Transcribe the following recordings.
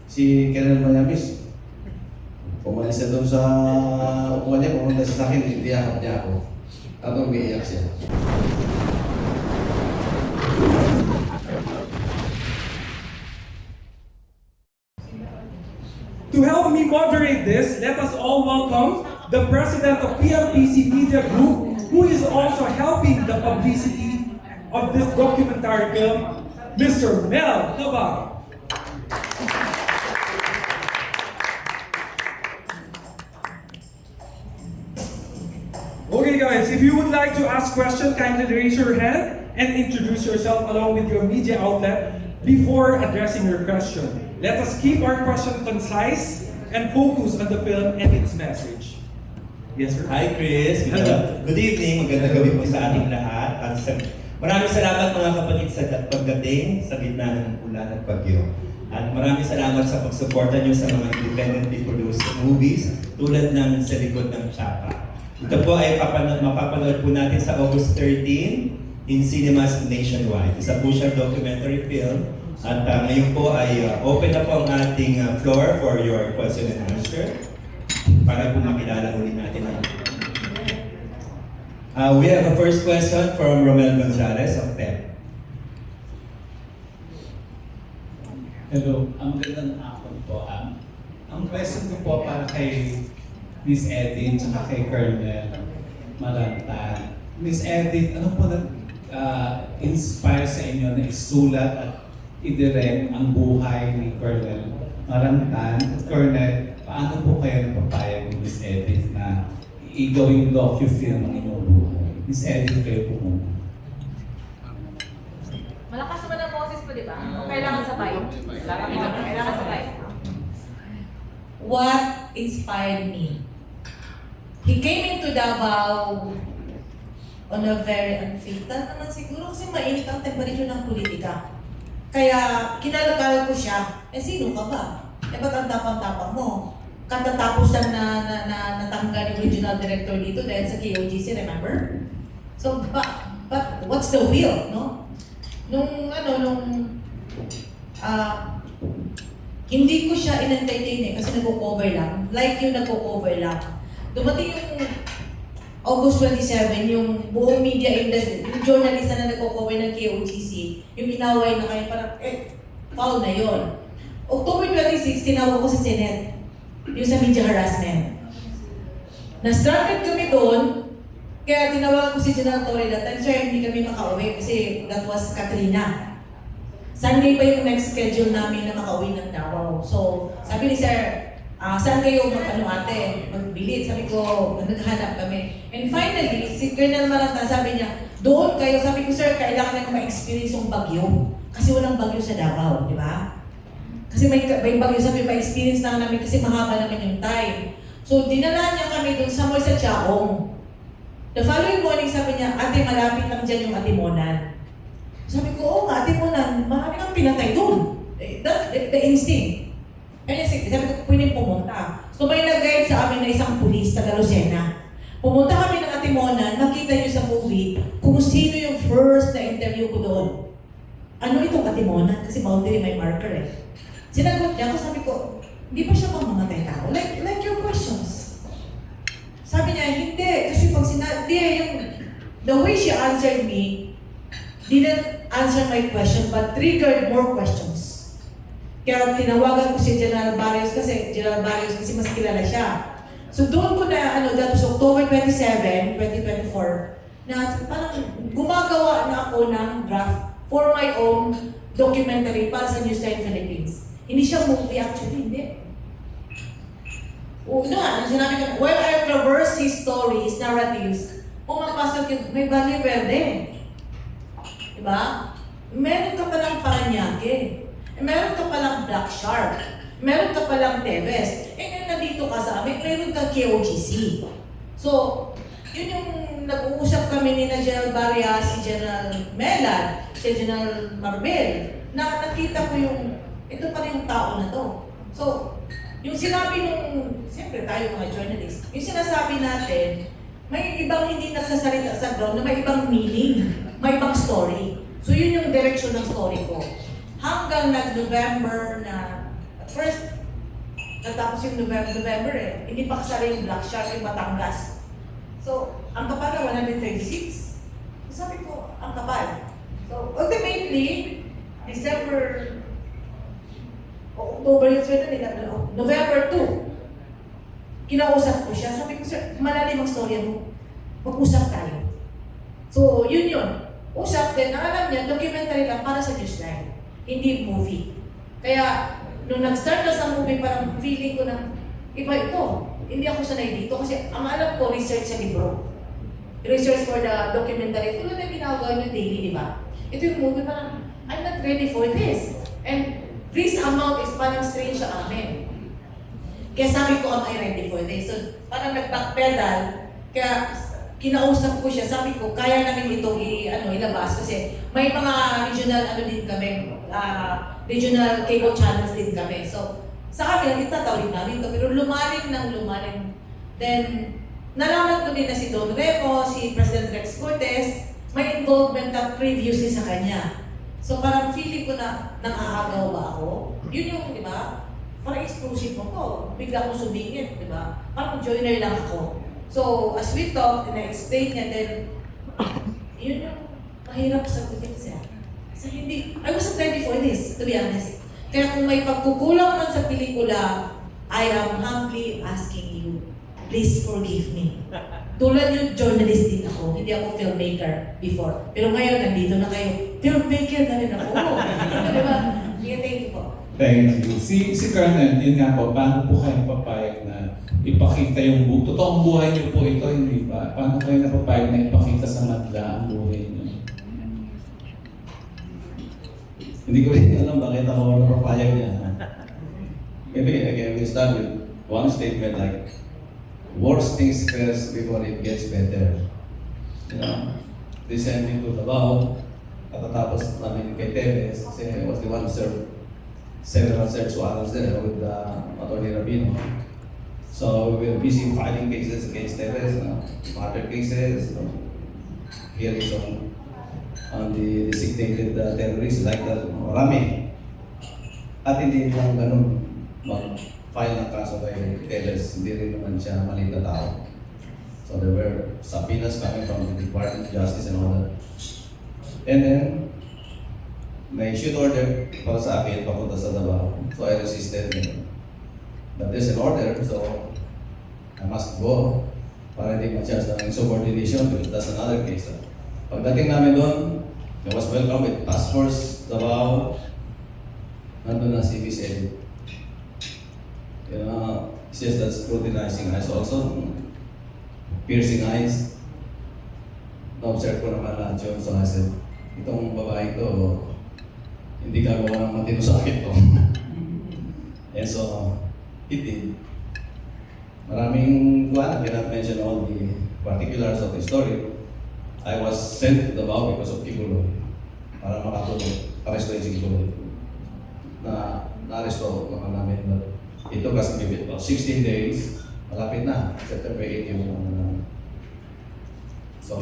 Si Colonel Mayamis, pumalis na doon sa upuan niya, pumunta siya sa akin, niyakap niya ako. Tapos umiiyak siya. To help me moderate this, let us all welcome the president of PLPC Media Group, who is also helping the publicity of this documentary film, Mr. Mel Navarro. Okay guys, if you would like to ask questions, kindly raise your hand and introduce yourself along with your media outlet before addressing your question. Let us keep our question concise and focus on the film and its message. Yes, sir. Hi, Chris. Hello. Good evening. Magandang gabi po sa ating lahat. At maraming salamat mga kapatid sa pagdating sa gitna ng ulan at bagyo. At maraming salamat sa pagsuporta nyo sa mga independently produced movies tulad ng Sa Likod ng Tsapa. Ito po ay mapapanood po natin sa August 13 in cinemas nationwide. Isa po siyang documentary film. At ngayon po ay open na po ang ating floor for your question and answer para po makilala ulit natin ang we have a first question from Romel Gonzalez of TEP. Hello, ang magandang hapon po. Ang question ko po para kay Miss Edith at kay Colonel Marantan. Miss Edith, ano po nag-inspire sa inyo na isulat at i-direct ang buhay ni Colonel Marantan? At Colonel, paano po kayo napapayag ni Miss Edith na i-gawing docu-film ang inyong buhay? Miss Edith, kayo po muna. Malakas naman ang boses po, di ba? O kailangan sabay? Kailangan sabay. What inspired me? He came into Davao on a very unfatal naman siguro kasi mainit ang temperature ng politika. Kaya kinalakal ko siya, sino ka ba? Ba't ang tapang-tapang mo? Katatapos lang na natanggal yung regional director dito dahil sa KOGC, remember? So, but what's the will, no? Hindi ko siya in-entertain kasi nagko-cover lang. Like yung nagko-cover lang. Dumating yung August 27, yung buong media industry, yung journalista na nagko-cover ng KOGC, yung inaway na kayo parang, foul na yon. October 26, tinawag ko sa Senate, yung sa media harassment. Na-stranded kami doon, kaya tinawagan ko si General Torre that time, sir, hindi kami makauwi kasi that was Katrina. Sunday pa yung next schedule namin na makauwi ng Davao. So, sabi ni sir, saan kayo magbilit? Sabi ko, naghanap kami. And finally, si Colonel Maranta sabi niya, doon kayo, sabi ko, sir, kailangan na ma-experience yung bagyo. Kasi walang bagyo sa Davao, di ba? Kasi may bagyo, sabi, ma-experience na namin kasi mahaba naman yung time. So, dinala niya kami doon somewhere sa Chaong. The following morning, sabi niya, ate, malapit lang dyan yung Atimonan. Sabi ko, oo nga, Atimonan, marami kang pinatay doon. The instinct. Kaya sabi ko, pwede pumunta. So may nag-guide sa amin na isang pulis, taga Lucena. Pumunta kami ng Atimonan, makita niyo sa movie kung sino yung first na interview ko doon. Ano itong Atimonan? Kasi boundary may marker eh. Sinagot niya ako, sabi ko, hindi pa siya mamamatay tao? Like your questions. Sabi niya, hindi. Kasi pag the way she answered me, didn't answer my question, but triggered more questions. Kaya tinawagan ko si General Barrios kasi mas kilala siya. So doon ko na, that was October 27, 2024, na parang gumagawa na ako ng draft for my own documentary para sa Newsline Philippines. Hindi siya movie actually, hindi. Sinabi ko, while I traverse his stories, narratives, pumapasok yung may Valle Verde. Diba? Meron ka palang Paranaque. Meron ka palang Black Shark. Meron ka palang Teves. Nandito ka sa amin, meron ka KOGC. So, yun yung nag-uusap kami ni General Barria, si General Melan, si General Marbel, na nakita ko yung, ito pa rin yung tao na to. So, yung sinabi nung, siyempre tayo mga journalists, yung sinasabi natin, may ibang hindi nagsasalita sa ground na may ibang meaning, may ibang story. So yun yung direction ng story ko. Hanggang nag-November na first, natapos yung November eh. Hindi pa kasali yung Black Shark, yung Batangas. So, ang kapal na 136. So, sabi ko, ang kapal. So, ultimately, December, October yung sweldo nila, November 2, kinausap ko siya. Sabi ko, sir, malalim ang storya mo. Mag-usap tayo. So, yun. Usap din. Ang alam niya, documentary lang para sa Newsline. Hindi movie. Kaya, nung nag-start na sa movie, parang feeling ko na, iba ito. Hindi ako sanay dito kasi ang alam ko, research sa libro. Research for the documentary. Tulad na ginagawa niyo daily, di ba? Ito yung movie, parang, I'm not ready for this. And this amount is parang strange sa amin. Kaya sabi ko, am I ready for this? So, parang nag-backpedal. Kaya, kinausap ko siya, sabi ko, kaya namin ito ilabas kasi may mga regional din kami, regional cable channels din kami. So, sa kami, itatawid namin ito, pero lumalim. Then, nalaman ko din na si Don Remo, si President Rex Cortez, may involvement na previously sa kanya. So, parang feeling ko na nang-aagaw ba ako? Yun yung, di ba? Parang exclusive mo ko. Bigla akong sumingit, di ba? Parang joiner lang ako. So, as we talked, and I explained niya, then, yun yung mahirap sagutin siya. So, I wasn't ready for this, to be honest. Kaya kung may pagkukulang man sa pelikula, I am humbly asking you, please forgive me. Tulad yung journalist din ako, hindi ako filmmaker before. Pero ngayon, nandito na kayo, filmmaker na rin ako. Diba? Yeah, thank you po. Thank you. Si Colonel, yun nga po, paano po kayo papayag na ipakita yung totoong buhay niyo po ito, hindi ba? Paano kayo napapayag na ipakita sa madla ang buhay niyo? Hindi ko rin alam bakit ako napapayag niya. Maybe again, we start with one statement like, worst things first before it gets better. You know, descending to Davao, katatapos namin kay Tevez, kasi I was the one who served several search warrants there with Atty. Rabino. So we were busy filing cases against Tevez, murder cases, hearings on the designated terrorists like that, marami. At hindi lang ganun mag-file ng kaso kay Tevez, hindi rin naman siya maliit na tao. So there were subpoenas coming from the Department of Justice and all that. And then, may shoot order para sa akin papunta sa Davao. So I resisted. But there's an order, so I must go para hindi ma-charge ng insubordination because that's another case. Pagdating namin doon, I was welcome with Task Force Davao. Nandun na si Miss Edith. It's just that scrutinizing eyes also, piercing eyes. Na-observe ko naman lahat yun, so I said, itong babae ito, hindi gagawa ng matino sa akin to. And so, it did. Maraming I cannot mention all the particulars of the story. I was sent to Davao because of Kibuloy para makatulong, arestuin si Kibuloy. Na-aresto naman namin. Ito kasi maybe about 16 days, malapit na, September 8 yung namin. So,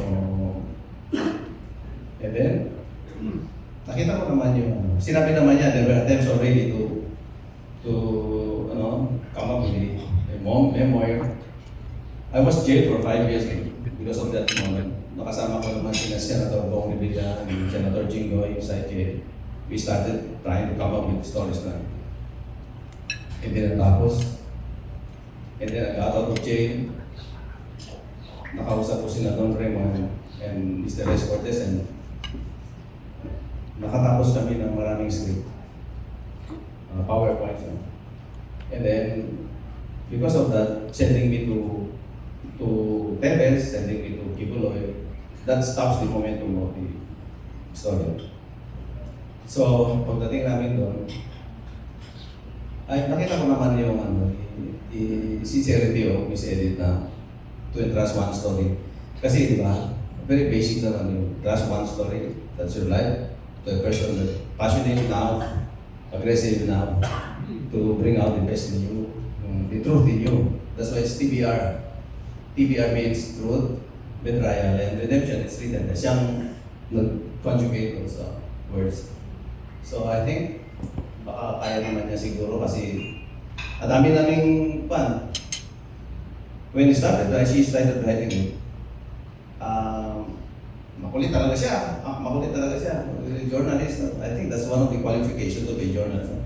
and then, nakita ko naman yung, sinabi naman niya, there were attempts already to come up with a memoir. I was jailed for 5 years because of that moment. Nakasama ko naman sina Senator Bong Revilla and Senator Jinggoy inside jail. We started trying to come up with stories na hindi natapos. And then I got out of jail. Nakausap ko sina Don Remo and Mr. Rex Cortez and nakatapos kami ng maraming script. PowerPoint. And then, because of that, sending me to Tevez, sending me to Kibuloy, that stops the momentum of the story. So, pagdating namin doon, ay nakita ko naman yung the sincerity of Miss Edith na to entrust one story. Kasi di ba, very basic naman yung entrust one story, that's your life, to a person that passionate enough, aggressive enough to bring out the best in you, the truth in you. That's why it's TBR. TBR means truth, betrayal, and redemption. It's written. Siyang nag-conjugate those words. So I think baka kaya naman niya siguro kasi ang dami naming pan. When he started, she started writing it. Makulit talaga siya. Makulit talaga siya. Journalist, I think that's one of the qualifications to be a journalist.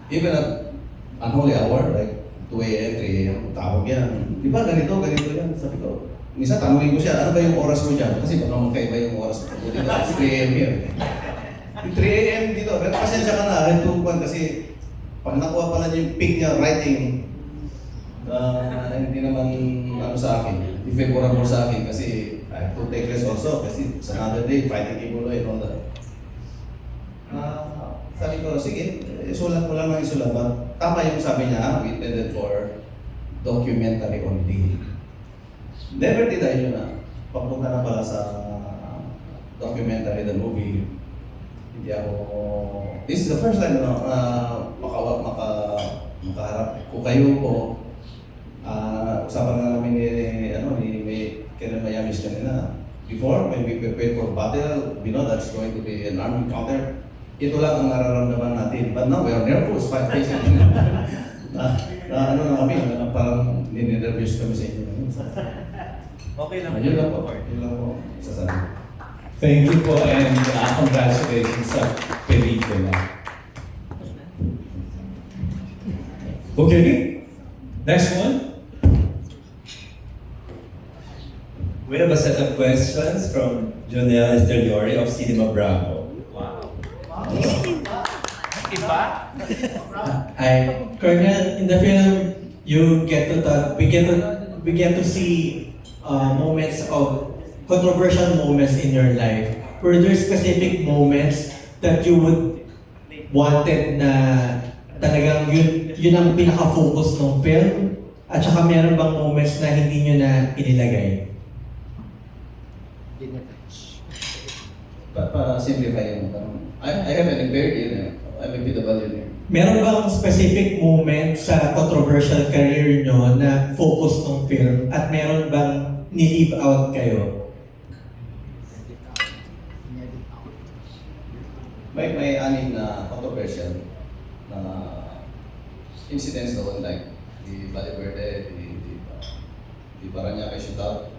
Even at unholy hour, like 2 a.m., 3 a.m., tawag yan. Di ba ganito yan? Sabi ko, minsan tanungin ko siya, ano ba yung oras mo dyan? Kasi baka magkaiba yung oras ko. Di ba? 3 a.m. here. 3 a.m. dito. Pero pasensya ka na, red tuban kasi pag nakuha pala niya yung peak niya writing, hindi naman ano sa akin, favorable sa akin kasi I have to take rest also kasi it's another day fighting Kibuloy and all that. Sabi ko, sige, isulat mo lang ng isulat. But tama yung sabi niya, we intended for documentary only. Never did I yun na papunta na pala sa documentary, the movie. Hindi ako, this is the first time na makaharap ko kayo po. Usapan na namin ni Karen Mayamis kanina. Before, when we prepared for battle, we know that's going to be an armed encounter. Ito lang ang nararamdaman natin. But now, we are nervous, 5 days na kami, parang nininervous kami sa inyo. Okay lang. Yun lang po. Yun lang po. Sasabi. Thank you po and congratulations sa pelikula. Okay, next one. We have a set of questions from Jonel Esteriori of Cinema Bravo. Hi, Colonel. In the film, you get to talk. We get to see moments of controversial moments in your life. Were there specific moments that you would wanted na talagang yun ang pinaka-focus ng film? At saka meron bang moments na hindi nyo na inilagay? Pa-simplify yung tanong. I have an impaired I'm a PWD. Meron bang specific moment sa controversial career nyo na focus ng film? At meron bang ni-leave out kayo? May anim na controversial na incidents doon like the Valle Verde, the Parañaque shootout,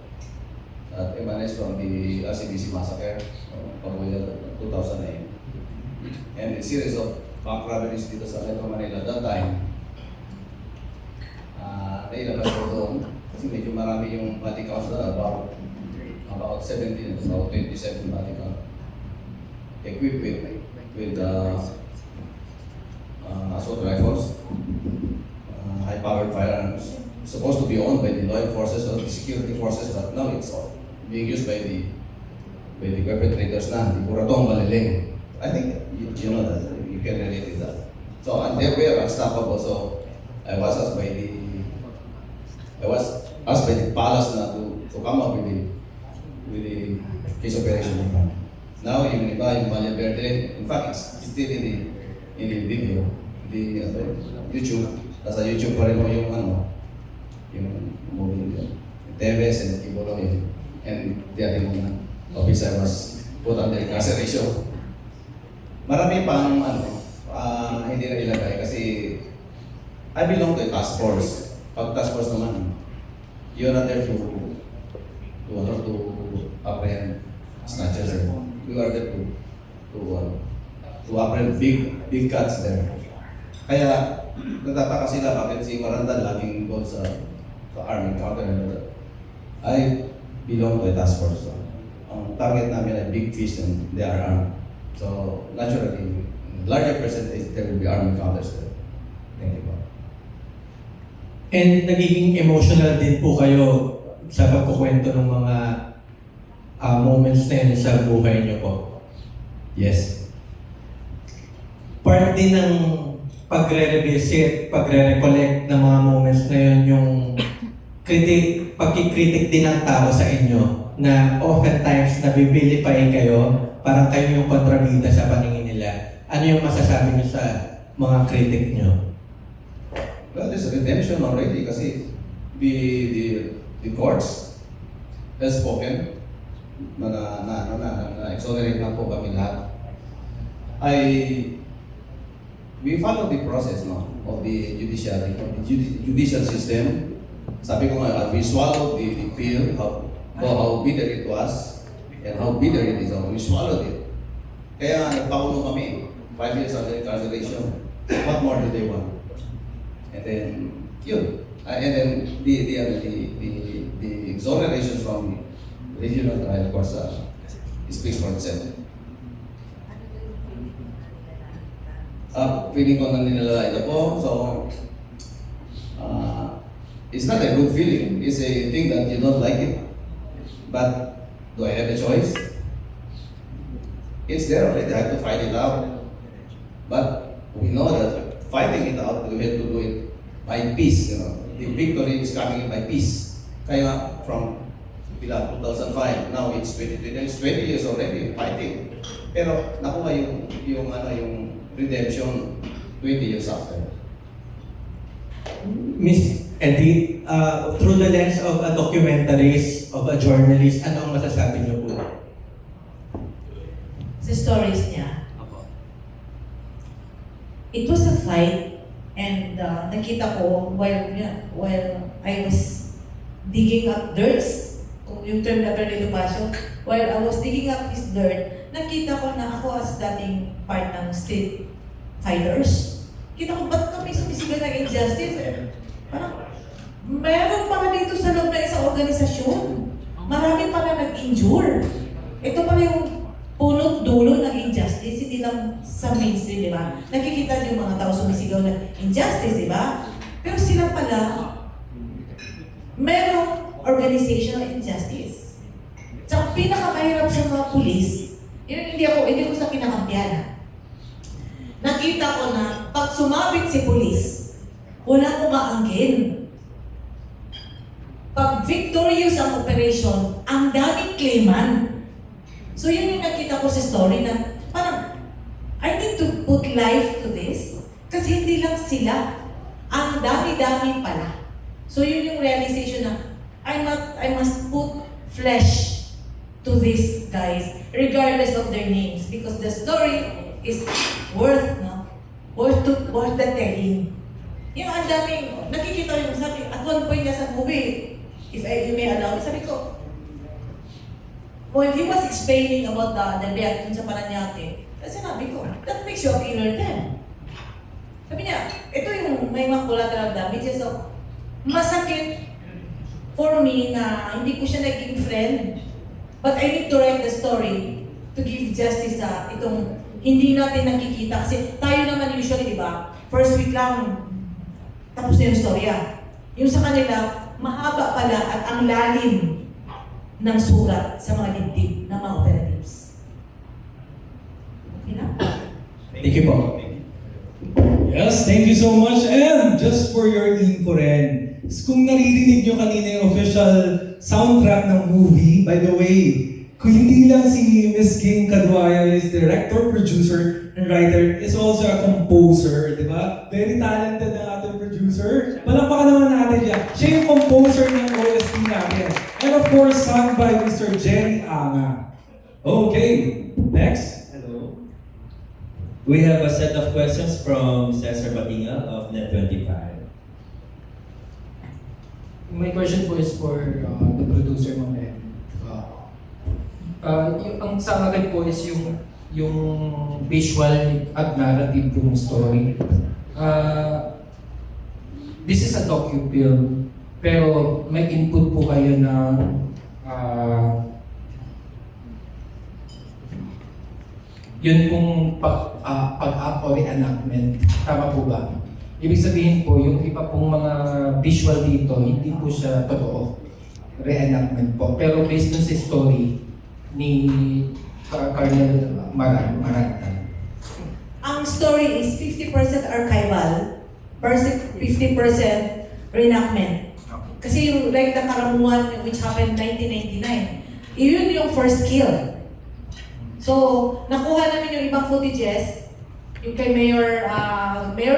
at emanates from the RCBC massacre of Pabuya 2008. And a series of bank robberies dito sa Metro Manila that time. Nailabas ko doon kasi medyo marami yung body counts na about 17, about 27 body count. Equipped with assault rifles, high-powered firearms, supposed to be owned by the law enforcement or the security forces, but now it's all being used by the perpetrators na, the Kuratong Maliling. I think you know that, you can relate to that. So, and they were unstoppable, so I was asked by the palace na to come up with the case operation. Now, yung iba, yung Valle Verde, in fact, it's still in the video, YouTube. Nasa YouTube pa rin mo yung movie yun. Teves and Kibuloy and the other mga officer was put under incarceration. Marami pang hindi na ilagay kasi I belong to a task force. Pag task force naman, you're not there to apprehend snatchers. We are there to apprehend big cuts there. Kaya natataka sila bakit si Marandan laging involved sa army counter and all. I belong to a task force. Ang target namin ay big fish and they are armed. So naturally, larger percentage there will be armed encounters there. Thank you po. And nagiging emotional din po kayo sa pagkukwento ng mga moments na yun sa buhay niyo po? Yes. Part din ng pagre-revisit, pagre-recollect ng mga moments na yun yung pagkikritik din ng tao sa inyo na oftentimes nabibilify kayo, parang kayo yung kontrabida sa paningin nila. Ano yung masasabi niyo sa mga kritik niyo? Well, there's redemption already kasi the courts has spoken na exonerate na po kami lahat. we follow the process no, of the judiciary, of the judicial system. Sabi ko nga, we swallowed the pill, how bitter it was, and how bitter it is. We swallowed it. Kaya nagpakulo kami, 5 years of incarceration. What more do they want? And then, yun. And then the exoneration from regional trial courts speaks for itself. Feeling ko na nila ito po, so it's not a good feeling. It's a thing that you don't like it. But do I have a choice? It's there already. I have to fight it out. But we know that fighting it out, we have to do it by peace. You know, the victory is coming by peace. Kaya from 2005, now it's 2020. It's 20 years already fighting. Pero nakuha yung redemption 20 years after. Miss Edith, through the lens of a documentarist, of a journalist, ano ang masasabi niyo po? Sa stories niya, it was a fight, and nakita ko while I was digging up dirt, yung term na Attorney Topacio, while I was digging up his dirt, nakita ko na ako as dating part ng street fighters. Kita ko, ba't kami sumisigaw ng injustice? Parang, meron pa dito sa loob ng isang organisasyon. Marami pa na nag-injure. Ito pala yung punot dulo ng injustice, hindi lang sa mainstream, di ba? Nakikita niyo yung mga tao sumisigaw ng injustice, di ba? Pero sila pala, merong organizational injustice. Tsaka pinakamahirap sa mga pulis, yun hindi ko sa kinakampiyan. Nakita ko na pag sumabit si pulis, wala umaanggin. Pag victorious ang operation, ang daming claimant. So yun yung nakita ko sa story na parang, I need to put life to this kasi hindi lang sila. Ang dami-dami pala. So yun yung realization na I must put flesh to these guys regardless of their names because the story is worth the telling. Yung ang daming, nakikita yung sabi, at one point nga sa movie, if you may allow, sabi ko, when he was explaining about the death dun sa Paranaque, sinabi ko, that makes you a killer then. Sabi niya, ito yung may mga collateral damages, so masakit for me na hindi ko siya naging friend, but I need to write the story to give justice sa itong hindi natin nakikita. Kasi tayo naman usually, di ba, first week lang, tapos na yung storya. Yung sa kanila, mahaba pala at ang lalim ng sulat sa mga dibdib ng mga operatives. Okay na? Thank you po. Yes, thank you so much. And just for your info rin, kung naririnig nyo kanina yung official soundtrack ng movie, by the way, kung hindi lang si Miss Ging Caduaya is director, producer, and writer, is also a composer, di ba? Very talented ang ating producer. Palakpakan naman natin siya. Siya yung composer ng OST natin. And of course, sung by Mr. Jerry Anga. Okay, next. Hello. We have a set of questions from Cesar Batinga of Net25. My question po is for the producer mo ngayon. Ang sa akin po is yung visual at narrative ng story. This is a docu-film, pero may input po kayo na yun pong pag-up or reenactment. Tama po ba? Ibig sabihin po, yung iba pong mga visual dito, hindi po siya totoo. Reenactment po. Pero based dun sa story ni Colonel Maranta. Ang story is 50% archival, 50% reenactment. Kasi yung like the Karamuan which happened 1999, yun yung first kill. So, nakuha namin yung ibang footages, yung kay Mayor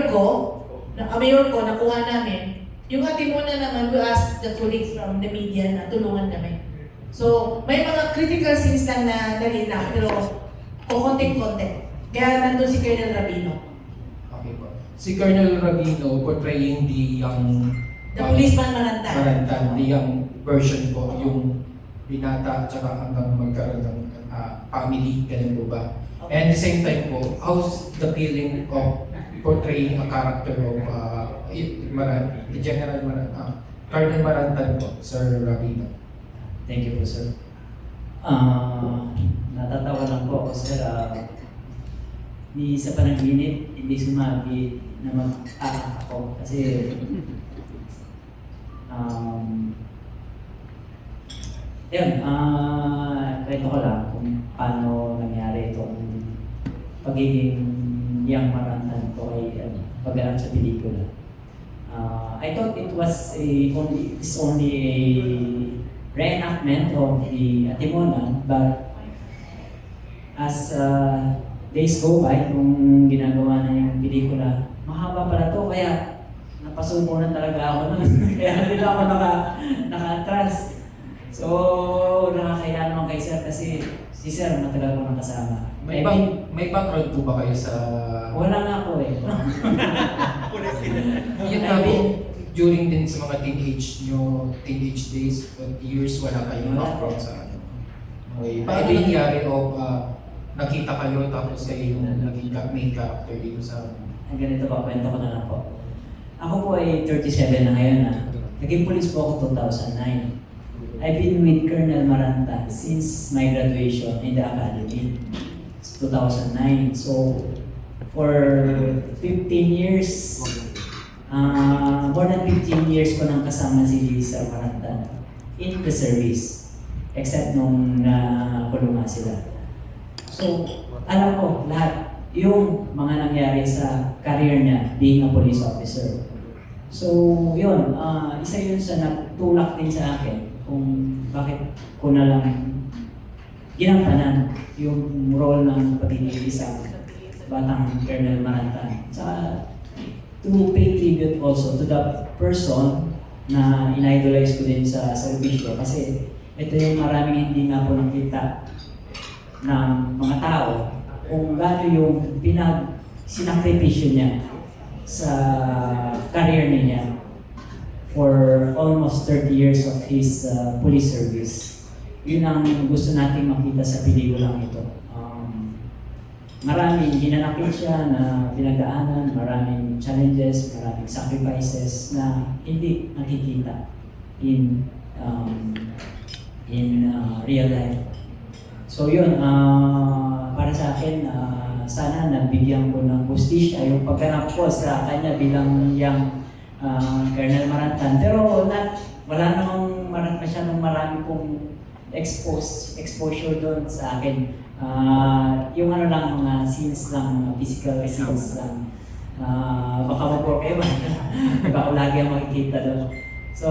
Go, nakuha namin. Yung Hatimuna naman, we asked the colleagues from the media na tulungan namin. So, may mga critical scenes lang na reenact, pero kukonting-konti. Kaya nandun si Colonel Rabino. Okay. si Colonel Rabino portraying the young The policeman Marantan. Marantan, the young version po, yung binata at saka hanggang magkaroon ng family, ganun po ba? And at the same time po, how's the feeling of portraying a character of General Marantan, Colonel Marantan po, Sir Rabino? Thank you po, sir. Natatawa lang po ako, sir. Ni sa panaginip, hindi sumabi na mag-aak ako. Kasi, yun, kwento ko lang kung paano nangyari itong pagiging young Marantan ko ay pagganap sa pelikula. I thought it was only a reenactment of the Timonan, but as days go by, nung ginagawa na yung pelikula, mahaba pala to, kaya napasuko na talaga ako nun. Kaya hindi na ako naka-atras. So, nakakaya naman kay sir kasi si sir matagal ko nakasama. May background po ba kayo sa... Wala nga po eh. Yun nga po, during din sa mga teenage days, years, wala kayong background sa ano. Okay. Paano nangyari o nakita kayo tapos kayo yung naging main character dito sa... Ang ganito pa, kwento ko na lang po. Ako po ay 37 na ngayon na. Naging police po ako 2009. I've been with Colonel Marantan since my graduation in the academy. It's 2009. So, for 15 years, more than 15 years ko nang kasama si Sir Marantan in the service. Except nung nakulungan sila. So, alam ko lahat yung mga nangyari sa career niya being a police officer. So, yun, isa yun sa nagtulak din sa akin kung bakit ko na lang ginampanan yung role ng pagiging isang batang Colonel Marantan. Saka, to pay tribute also to the person na in-idolize ko din sa servisyo kasi ito yung maraming hindi nga po nakita ng mga tao kung gaano yung sinakripisyo niya sa career niya for almost 30 years of his police service. Yun ang gusto nating makita sa pelikulang ito. Maraming ginanakit siya na pinagdaanan, maraming challenges, maraming sacrifices na hindi nakikita in real life. So yun, para sa akin, sana nabigyan ko ng justisya yung pagganap ko sa kanya bilang young Colonel Marantan. Pero wala namang masyadong marami pong exposure doon sa akin. Yung ano lang, mga scenes lang, physical scenes lang. Baka mag-problema. Baka lagi ang makikita doon. So,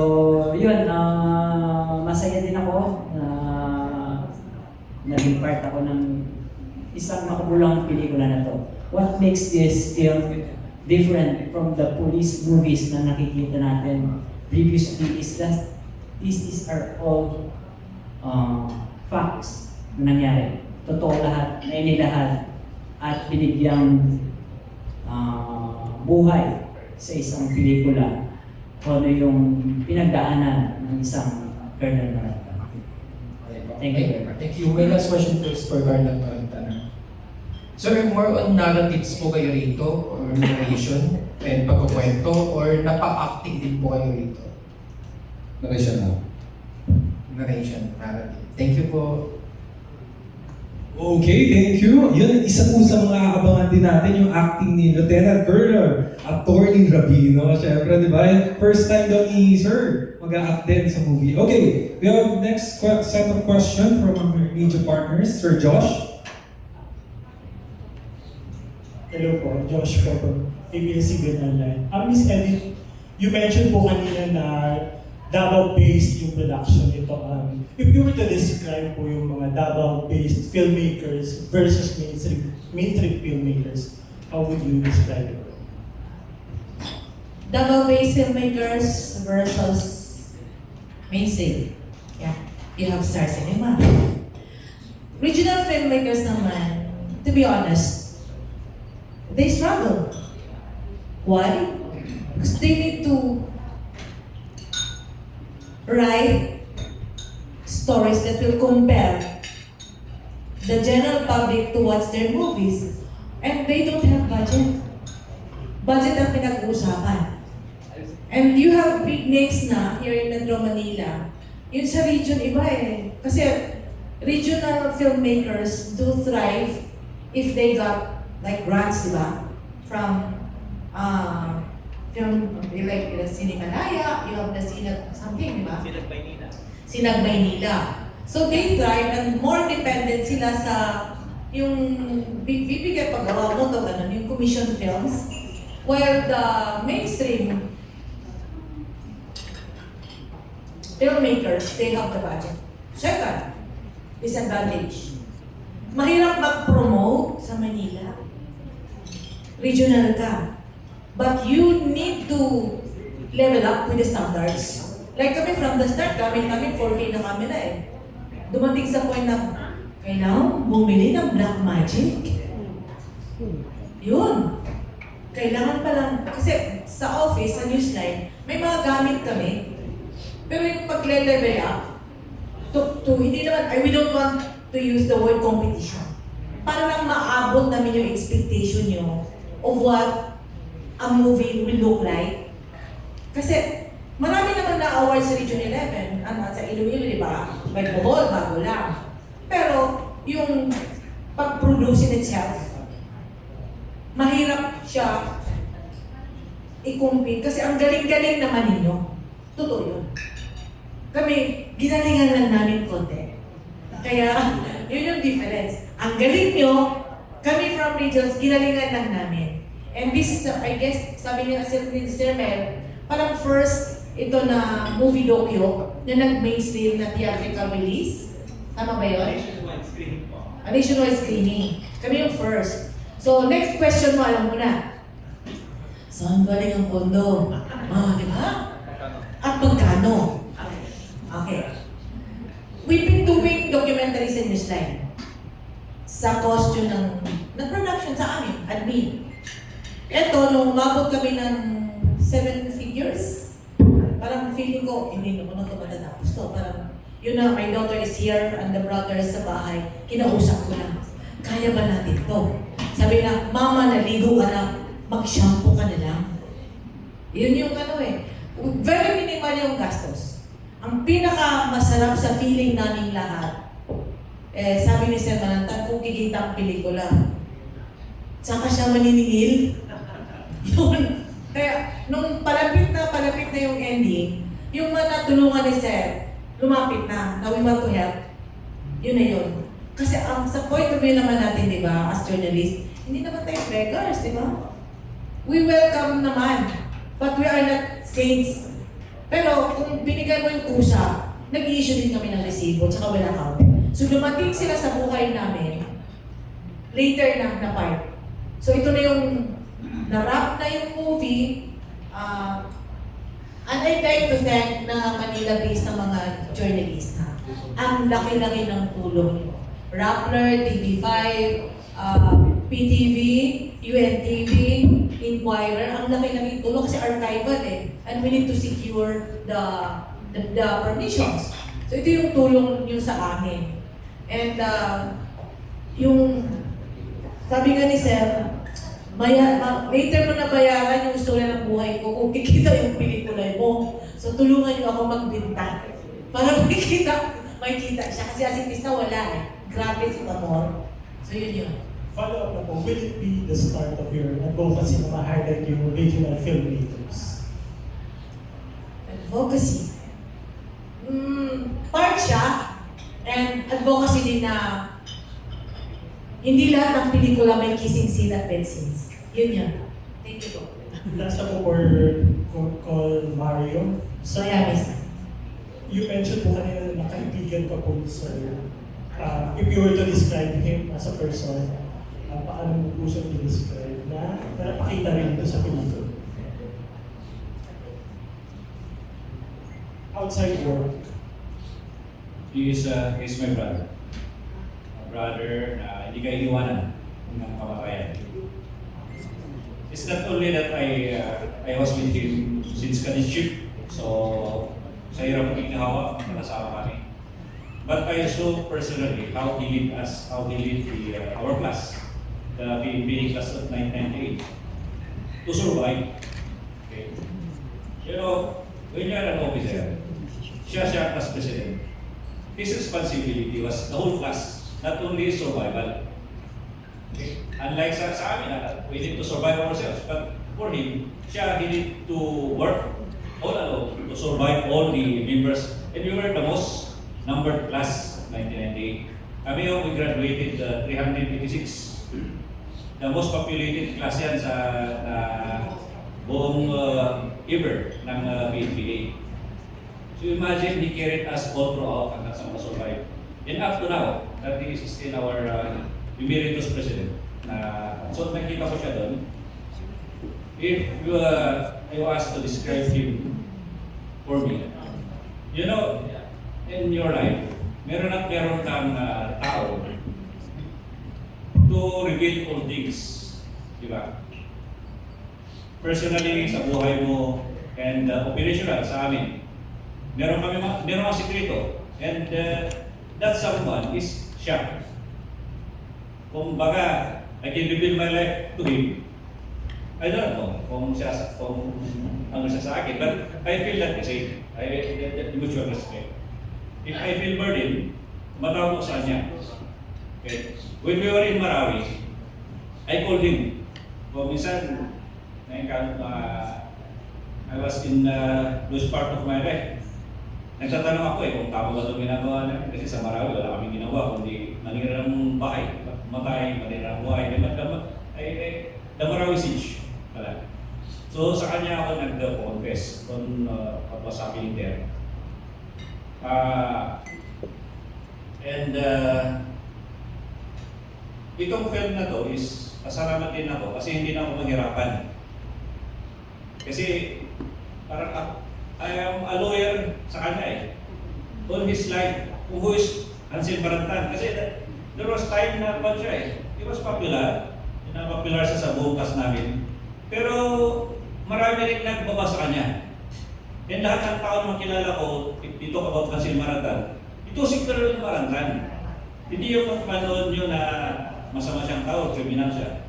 yun, masaya din ako na naging part ako ng isang makabulang pelikula na to. What makes this film different from the police movies na nakikita natin previously is that these are all facts na nangyari. Totoo lahat, na inilahad at binigyang buhay sa isang pelikula kung ano yung pinagdaanan ng isang Colonel Marantan. Thank you very much. Thank you. My last question is for Colonel Marantan. Sir, more on narratives po kayo rito or narration and pagkukwento or napa-acting din po kayo rito? Narration na. Narration, narrative. Thank you po. Okay, thank you. Yun, isa po sa mga abangan din natin yung acting ni Lieutenant Colonel Attorney Rabino. Siyempre, di ba? First time daw ni Sir mag-a-act din sa movie. Okay, we have next set of questions from our media partners. Sir Josh. Hello po, Josh po from ABS-CBN Online. Miss Edith, you mentioned po kanina na Davao-based yung production nito. If you were to describe po yung mga Davao-based filmmakers versus mainstream filmmakers, how would you describe it? Davao-based filmmakers versus mainstream. Yeah, you have Star Cinema. Regional filmmakers naman, to be honest, they struggle. Why? Because they need to write stories that will compel the general public to watch their movies. And they don't have budget. Budget ang pinag-uusapan. And you have big names na here in Metro Manila. Yun sa region iba eh. Kasi regional filmmakers do thrive if they got like grants, di ba? From film, like the Cinemalaya, you have the Sinag something, di ba? Sinag Maynila. So they thrive and more dependent sila sa yung bibigay paggawa mo to, yung commission films. While the mainstream filmmakers, they have the budget. Second, disadvantage. Mahirap mag-promote sa Manila. Regional ka. But you need to level up with the standards. Like kami from the start, kami 4K na camera eh. Dumating sa point na kailangan bumili ng Black Magic. Yun. Kailangan pa lang, kasi sa office, sa newsline, may mga gamit kami. Pero yung pagle-level up, hindi naman, we don't want to use the word competition. Para lang maabot namin yung expectation nyo of what a movie will look like. Kasi marami naman na awards sa Region 11, sa Iloilo, di ba? May Bohol, bago lang. Pero yung pag-produce in itself, mahirap siya i-compete kasi ang galing-galing naman ninyo. Totoo yun. Kami, ginalingan lang namin konti. Kaya, yun yung difference. Ang galing nyo, kami from regions, ginalingan lang namin. And this is, I guess, sabi niya si Sir Mel, parang first ito na movie docu na nag-mainstream na theatrical release. Tama ba yun? Nationwide screening po. Nationwide screening. Kami yung first. So, next question mo, alam mo na. Saan galing ang pondo? Di ba? At magkano? Okay. We've been doing documentaries in Newsline. Sa cost yun ng production sa amin, admin. Eto, nung umabot kami ng 7 figures, parang feeling ko, hindi naman ito matatapos to. Parang, yun na, my daughter is here and the brother is sa bahay. Kinausap ko na, kaya ba natin to? Sabi na, mama, naligo ka na, mag-shampoo ka na lang. Yun yung ano eh. Very minimal yung gastos. Ang pinaka-masarap sa feeling naming lahat, sabi ni Sir Manantan, kung kikita ang pelikula, saka siya maniningil. Yun. Kaya, nung palapit na yung ending, yung mga natulungan ni Sir, lumapit na we want to help. Yun na yun. Kasi sa point of view naman natin, di ba, as journalists, hindi naman tayo beggars, di ba? We welcome naman, but we are not saints. Pero kung binigay mo yung kusa, nag-i-issue din kami ng resibo, tsaka wala kami. So dumating sila sa buhay namin, later na part. So ito na yung, na-wrap na yung movie, and I'd like to thank na Manila-based na mga journalist na. Ang laki-laki ng tulong nyo. Rappler, TV5, PTV, UNTV, Inquirer, ang laki-laki tulong kasi archival eh. And we need to secure the permissions. So ito yung tulong nyo sa amin. And yung, sabi nga ni Sir, later mo na bayaran yung istorya ng buhay ko kung kikita yung pelikula mo. So tulungan nyo ako magbinta. Para may kita siya. Kasi asitista wala eh. Grabe si Tamor. So yun yun. Follow up na po, will it be the start of your advocacy na ma-highlight yung regional filmmakers? Advocacy. Part siya, and advocacy din na hindi lahat ng pelikula may kissing scene at bed scenes. Yun yan. Thank you po. Last ako for call Mario. Sir, you mentioned po kanina na kaibigan ka po, sir. If you were to describe him as a person, paano mo po siya i-describe na napakita rin ito sa pelikula? Outside work. He's my brother. A brother na hindi ka iniwanan ng kababayan. It's not only that I was with him since cadetship, so sa hirap ng hinahawa, nakasama kami. But I saw personally how he lead us, how he lead our class, the PNP class of 1998, to survive. Okay. You know, when you are an officer, siya class president, his responsibility was the whole class, not only survival. Okay. Unlike sa amin, we need to survive ourselves. But for him, he need to work all alone to survive all the members. And we were the most numbered class, 1998. Kami we graduated 386. The most populated class yan sa buong ever ng PNPA. So imagine, he carried us all throughout hanggang sa survive. And up to now, that is still our emeritus president. So nakita ko siya doon. If I was to describe him for me, you know, in your life, meron kang tao to reveal all things, di ba? Personally, sa buhay mo, and operational sa amin, meron mga sikreto, and that someone is siya. Kung baga, I can reveal my life to him. I don't know kung ano siya sa akin, but I feel that the same. That mutual respect. If I feel burdened, matawag ko sa kanya. Okay. When we were in Marawi, I called him. Kung minsan, I was in those part of my life. Nagtatanong ako kung tama ba itong ginagawa namin. Kasi sa Marawi, wala kaming ginawa, kundi manira ng bahay. Matay, manira ng buhay. The Marawi siege. Wala. So sa kanya ako nag-confess kung what was happening there. Itong film na to is pasalamat din ako kasi hindi na ako mahirapan. Kasi parang I am a lawyer sa kanya eh. All his life, who is Hansel Barantan. Kasi there was time na pa siya eh. He was popular. Popular siya sa buong class namin. Pero marami rin nagbaba sa kanya. And lahat ng taon makilala ko, dito about Hansel Barantan, ito si Colonel Barantan. Hindi yung panood nyo na masama siyang tao, kriminal siya.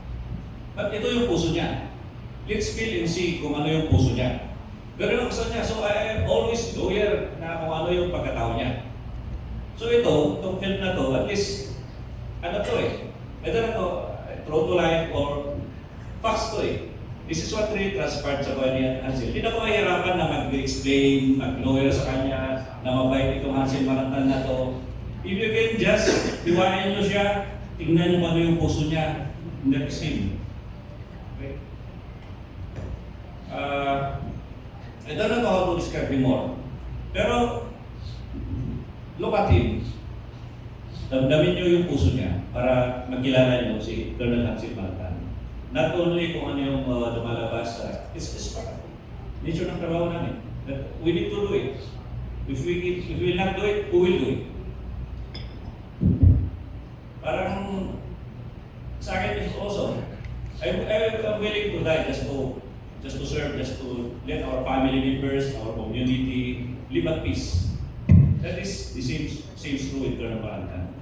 But ito yung puso niya. Let's feel and see kung ano yung puso niya. Ganun ang gusto niya. So I am always lawyer na kung ano yung pagkatao niya. So itong film na to, at least, ano to eh. Ito na to, true to life or facts to eh. This is what really transpired sa buhay ni Hansel. Hindi na ko mahirapan na mag-explain, mag-lawyer sa kanya, na mabait itong Hansel Barantan na to. If you can just hiwain nyo siya, tingnan nyo ano yung puso niya, in that is him. Okay? I don't know how to describe him more. Pero, look at him. Damdamin nyo yung puso niya para magkilala nyo si Colonel Hansel Barantan. Not only kung ano yung lumalabas, it's part of nature ng trabaho namin. But we need to do it. If we will not do it, who will do it? Parang sa akin is also, I'm willing to die just to serve, just to let our family members, our community live at peace. That is the same true with Colonel Barantan.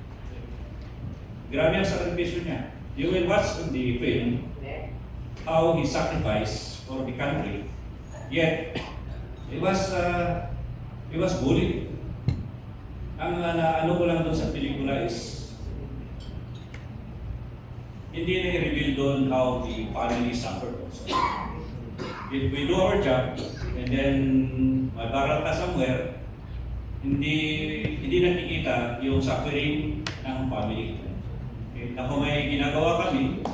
Grabe ang sakripisyo niya. You will watch in the film how he sacrificed for the country. Yet, he was bullied. Ang ano ko lang doon sa pelikula is hindi na i-reveal doon how the family suffered also. If we do our job and then mabaral ka somewhere, hindi nakikita yung suffering ng family. Okay. Na kung may ginagawa kami,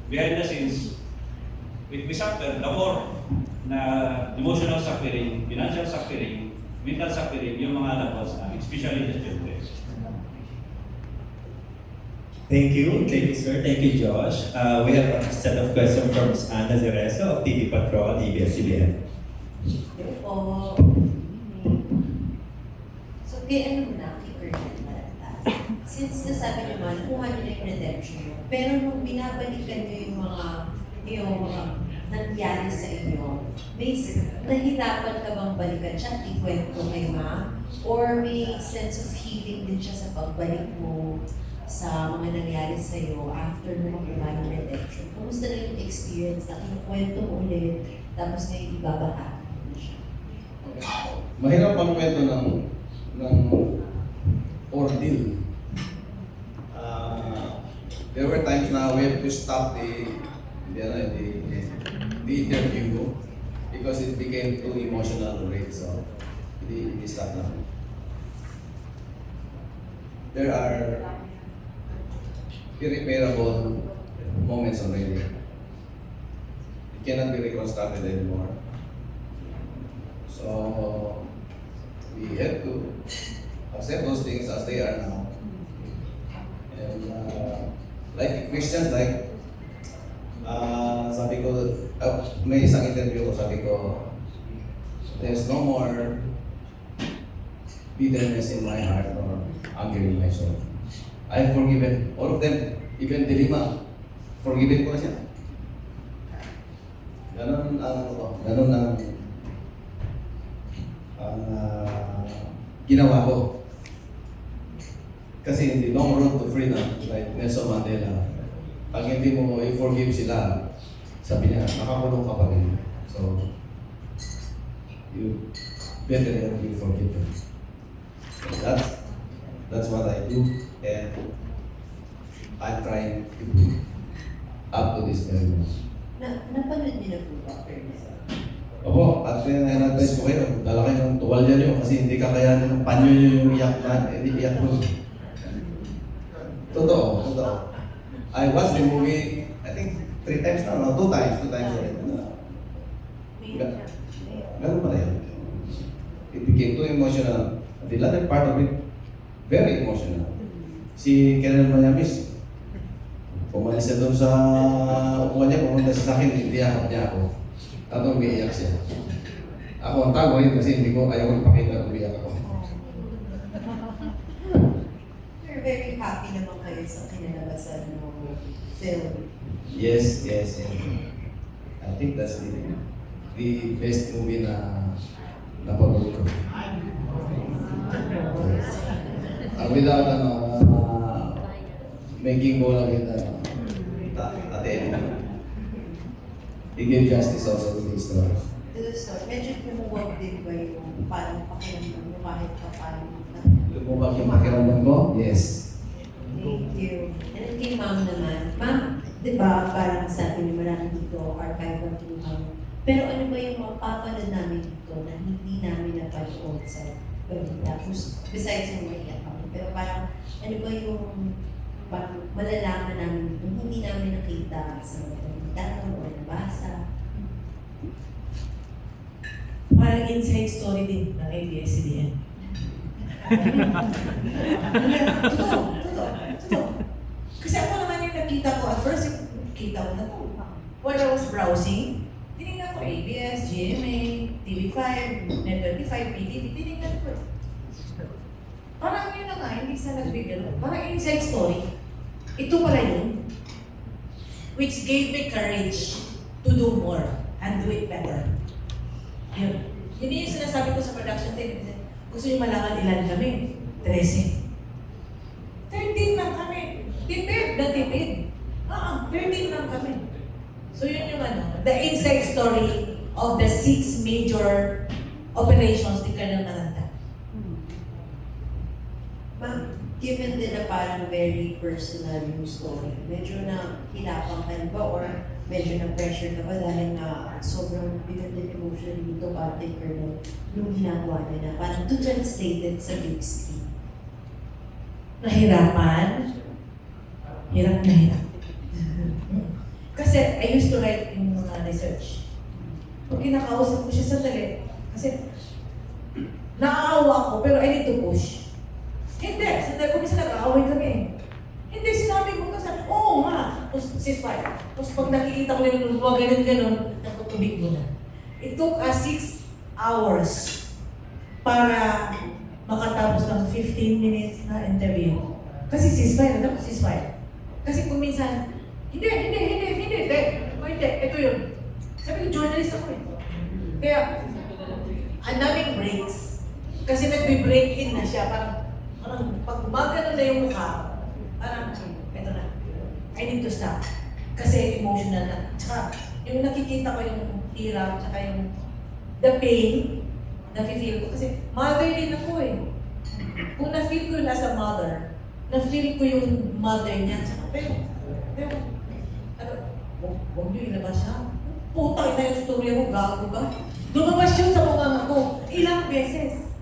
behind the scenes, if we suffer, the more na emotional suffering, financial suffering, mental suffering, yung mga loved ones namin, especially the children. Thank you, sir. Thank you, Josh. We have a set of questions from Ana Zereso of TV Patrol, ABS-CBN. Po. So, kaya ano muna, kay Colonel Barantan. Since nasabi niyo man, kuha niyo na yung redemption mo. Pero nung binabalikan niyo yung mga nangyari sa inyo, nahirapan ka bang balikan siya at ikwento kay Ma? Or may sense of healing din siya sa pagbalik mo sa mga nangyari sa iyo after mo makuha ng redemption? Kumusta na yung experience na kinukwento mo ulit tapos ngayon ibabahagi mo siya? Mahirap magkwento ng ordeal. There were times na we have to stop the interview because it became too emotional already. So, hindi stop na. There are irreparable moments already. It cannot be reconstructed anymore. So, we have to accept those things as they are now. And like Christians, sabi ko, may isang interview ko, sabi ko, there's no more bitterness in my heart or anger in my soul. I've forgiven all of them, even Dilima. Forgiven ko na siya. Ganun ang ginawa ko. Kasi in the long road to freedom, like Nelson Mandela, pag hindi mo i-forgive sila, sabi niya, nakakulong ka pa rin. So, you better that you forgive them. So that's what I do, and I'm trying to do up to this very moment. Napanood niyo na po ba, Ernest? Opo, at in-advise ko kayo, dala kayo ng tuwalya niyo kasi hindi kakayanin ng panyo niyo yung iyak na, hindi iyak mo. Totoo. I watched the movie, I think 3 times now, no, 2 times already. Ganun pa rin. It became too emotional. The latter part of it, very emotional. Si Colonel Mayamis, pumalis siya doon sa upuan niya, pumunta siya sa akin, iniyak niya ako. Tapos umiiyak siya. Ako ang tago yun kasi hindi ko ayaw ipakita kung umiiyak ako. You're very happy naman kayo sa kinalabasan ng film. Yes. I think that's the best movie na napanood ko. Without making bola with Ate Elena. He gave justice also to the story. Medyo lumuwag din ba yung parang pakiramdam mo kahit pa paano? Lumubag yung pakiramdam ko? Yes. Thank you. And kay Ma'am naman. Ma'am, di ba parang sabi niyo marami dito, archival to Ma'am. Pero ano ba yung mapapanood namin dito na hindi namin napanood sa balita? Besides yung maiyak kami. Pero parang ano ba yung parang malalaman namin dito hindi namin nakita sa mga balita o nabasa? Parang inside story din ng ABS-CBN. Totoo. Kasi ako naman yung nakita ko at first, nakita ko na to. While I was browsing, tinignan ko ABS, GMA, TV5, Net25, PTV, tinignan ko. Parang yun na nga, hindi sa nagbigyan. Parang inside story. Ito pala yun. Which gave me courage to do more and do it better. Yun. Hindi yung sinasabi ko sa production team. Gusto niyo malaman ilan kami? 13. 13 lang kami. Tipid na tipid. 13 lang kami. So yun yung the inside story of the 6 major operations ni Colonel Maranta. Ma'am, given din na parang very personal yung story, medyo na hirapan ka ba or medyo na pressure ka ba dahil na sobrang bigat din emotion dito para kay Colonel yung ginagawa niya na parang to translate it sa big screen? Nahirapan. Hirap na hirap. Kasi I used to write in mga research. Pag kinakausap ko siya sa tele, kasi naaawa ko, pero I need to push. Hindi, sandali ko minsan nag-aaway kami. Hindi, sinabi ko kasi, oo nga, tapos ceasefire. Tapos pag nakikita ko yung luwa, ganun, nakutubig mo na. It took us 6 hours para makatapos ng 15 minutes na interview. Kasi ceasefire, tapos ceasefire. Kasi kung minsan, hindi, ito yun. Sabi ko, journalist ako eh. Kaya, ang daming breaks. Kasi nagbe-break in na siya. Parang pag gumagano na yung mukha, parang, eto na. I need to stop. Kasi emotional na. Tsaka, yung nakikita ko yung hirap, tsaka yung the pain, na-feel ko. Kasi mother din ako eh. Kung na-feel ko yun as a mother, na-feel ko yung mother niya. Tsaka, pero, huwag niyo ilabas siya. Putang na yung story mo, gago ka. Lumabas yun sa mga ko. Ilang beses.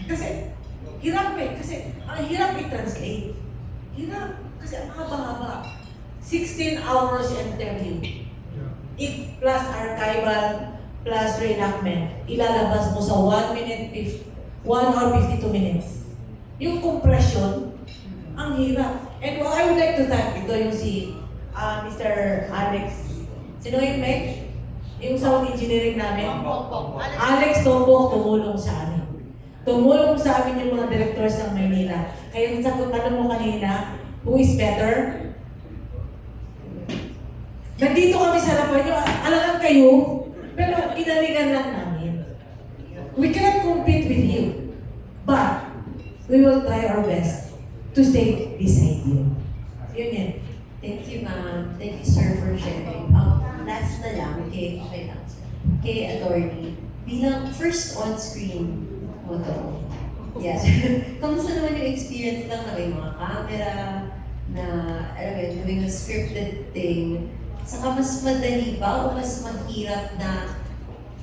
Kasi, hirap eh. Kasi, ang hirap i-translate. Hirap. Kasi ang haba-haba. 16 hours interview. Plus archival, plus reenactment. Ilalabas mo sa 1 hour 52 minutes. Yung compression, ang hirap. And what I would like to thank, ito yung si Mr. Alex. Sino yung Meg? Yung sound engineering namin. Alex Tombok tumulong sa amin. Tumulong sa amin yung mga directors ng Maynila. Kaya yung sagot tanong mo kanina, who is better? Nandito kami sa harapan nyo, alangan kayo, pero inaligan lang namin. We cannot compete with you, but we will try our best to stay beside you. Yun yan. Thank you, ma'am. Thank you, sir, for sharing. Last na lang, kay attorney. Bilang first on-screen mo to. Yes. Kamusta naman yung experience lang na may mga camera, na, alam mo yun, doing a scripted thing? Saka mas madali ba o mas mahirap na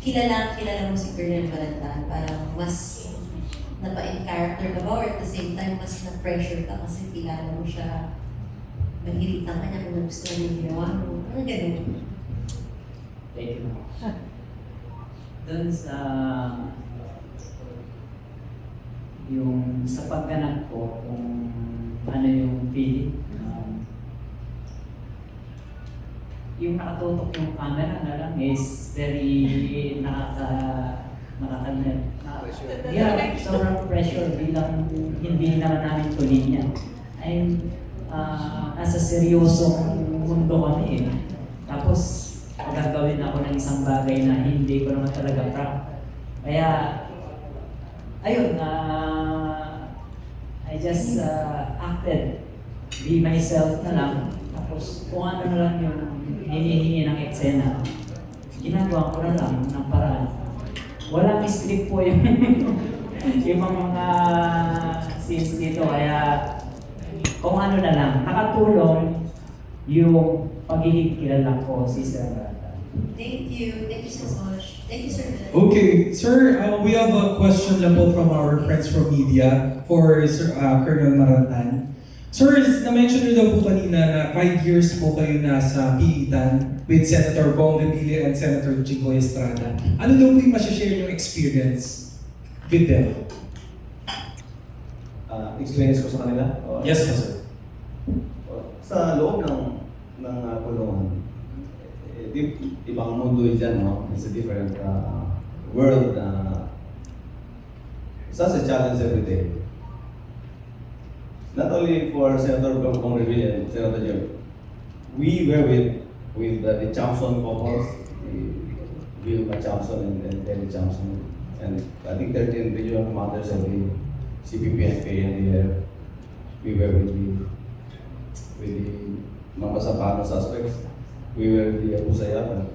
kilala mo si Colonel Marantan? Parang mas napa-in character ka ba or at the same time mas na-pressure ka kasi kilala mo siya, mahiritan ka niya kung nagustuhan yung ginawa mo. Ano ganun? Thank you. Doon sa yung sa pagganap ko, kung ano yung feeling, yung nakatutok yung camera na lang is very yeah, sobrang pressure bilang hindi naman namin tuloy yan. Nasa seryosong mundo kami eh. Tapos, gagawin ako ng isang bagay na hindi ko naman talaga proud. Kaya, ayun, I just acted, be myself na lang. Tapos, kung ano na lang yung hinihingi ng eksena, ginagawa ko na lang ng paraan. Walang script po yung yung mga scenes dito, kaya kung ano na lang, nakatulong yung pagiging kilala ko si Sir Marantan. Thank you. Thank you so much. Thank you, sir. Okay, sir, we have a question lang po from our friends from media for Sir Colonel Marantan. Sir, na-mention niyo daw po kanina na 5 years po kayo nasa Piitan with Senator Bong Revilla and Senator Jigoy Estrada. Ano daw po yung masashare yung experience with them? Experience ko sa kanila? Yes, po, sir. Sa loob ng kulungan, ibang mundo yun dyan, no? It's a different world. Such a challenge every day. Not only for Senator Bong Revilla and Senator Joe, we were with the Chamson couples, Wilma Chamson and Terry Chamson, and I think 13 regional commanders of the CPP-NP and we were with the mga Sapano suspects. We were the Abusaya.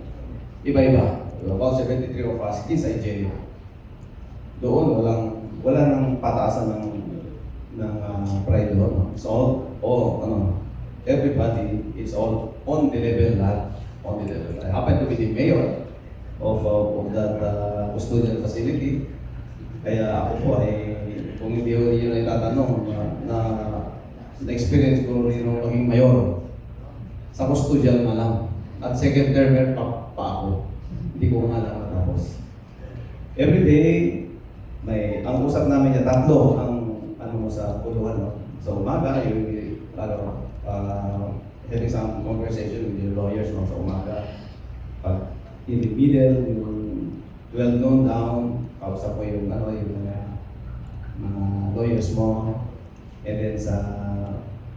Iba-iba. About 73 of us inside jail. Doon wala nang pataasan ng pride doon. It's all everybody is all on the level lahat. On the level. I happen to be the mayor of that custodial facility. Kaya ako po ay, kung hindi ko yun ay tatanong na-experience ko rin yung maging mayor sa custodial na lang. At second term pa ako. Hindi ko nga lang matapos. Every day, ang usap namin niya, tatlo ang sa puluhan, no? Sa umaga, you will having some conversation with your lawyers, no? Sa umaga. Pag in the middle, yung 12 noon down, kausap ko yung mga lawyers mo. And then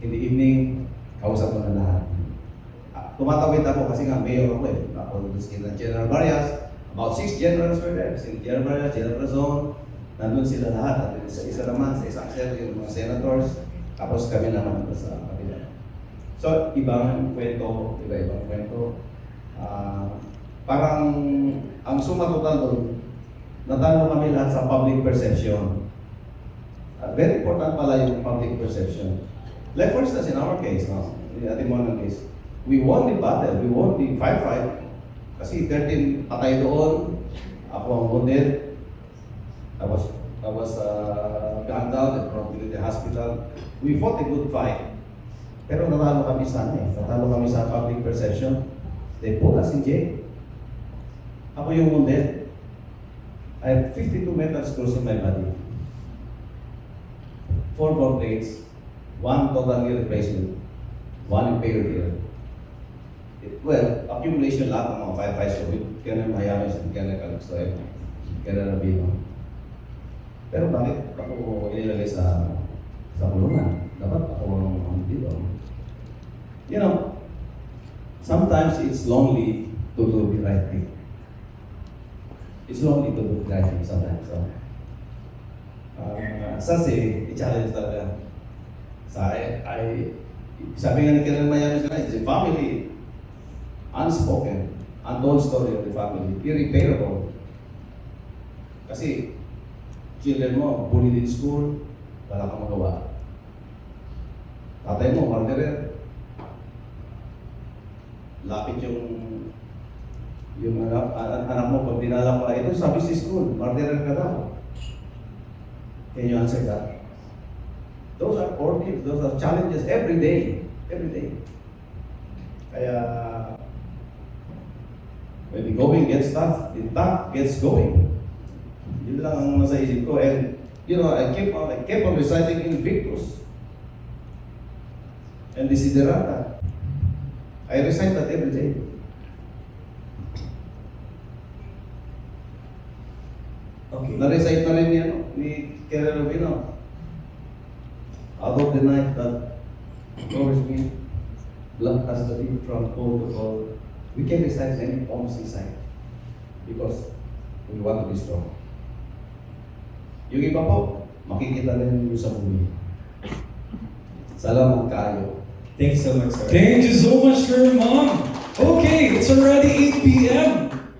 in the evening, kausap mo na lahat. tumatawid ako kasi nga mayor ako eh. Ako sila General Barrias, about 6 generals were there. Si General Barrias, General Razon, nandun sila lahat. At isa naman, sa isang set, yung mga senators, tapos kami naman sa kabila. So, ibang kwento, iba-ibang kwento. Parang, ang suma total doon, natalo kami lahat sa public perception. Very important pala yung public perception. Like for instance, in our case, no, in Atimonang case, we won the battle, we won the firefight. Kasi 13 patay doon, ako ang wounded. I was gunned down and brought to the hospital. We fought a good fight. Pero natalo kami sa natalo kami sa public perception. They put us in jail. Ako yung wounded. I have 52 metal screws in my body. 4 bone plates, 1 total knee replacement, 1 impaired ear. Well, accumulation lahat ng mga firefights ko with Colonel Mayames and Colonel Calixto, Colonel Rabino. Pero bakit ako inilagay sa kulungan? Dapat ako ang dito. You know, sometimes it's lonely to do the right thing. It's lonely to do the right thing sometimes. So, i-challenge talaga. Sabi nga ni Colonel Mayames na, it's a family, unspoken, untold story of the family, irreparable. Kasi, children mo, bullied in school, wala kang magawa. Tatay mo, murderer. Lapit yung anak mo, pag dinala ko, ito sa business school, murderer ka daw. Can you answer that? Those are ordeals, those are challenges every day. Every day. Kaya, when the going gets tough, the tough gets going. Yun lang ang nasa isip ko. And, you know, I kept on reciting Invictus and Desiderata. I recite that every day. Okay. Na-recite na rin yan, ni Colonel Rubino. Out of the night that covers me, blood as the deep from pole to pole. We can recite any poems inside because we want to be strong. Yung iba po, makikita rin yung sa movie. Salamat kayo. Thank you so much, sir. Thank you so much, Sir Mom. Okay, it's already 8 p.m.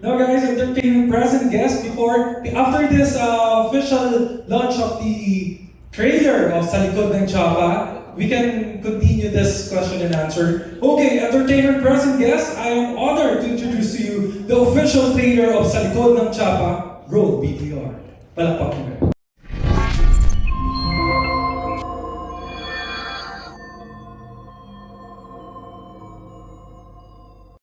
Now, guys, entertaining present guests after this official launch of the trailer of Sa Likod ng Chapa, we can continue this question and answer. Okay, entertainment present guests, I am honored to introduce to you the official trailer of Sa Likod ng Chapa. Roll BTR. Palakpak mo.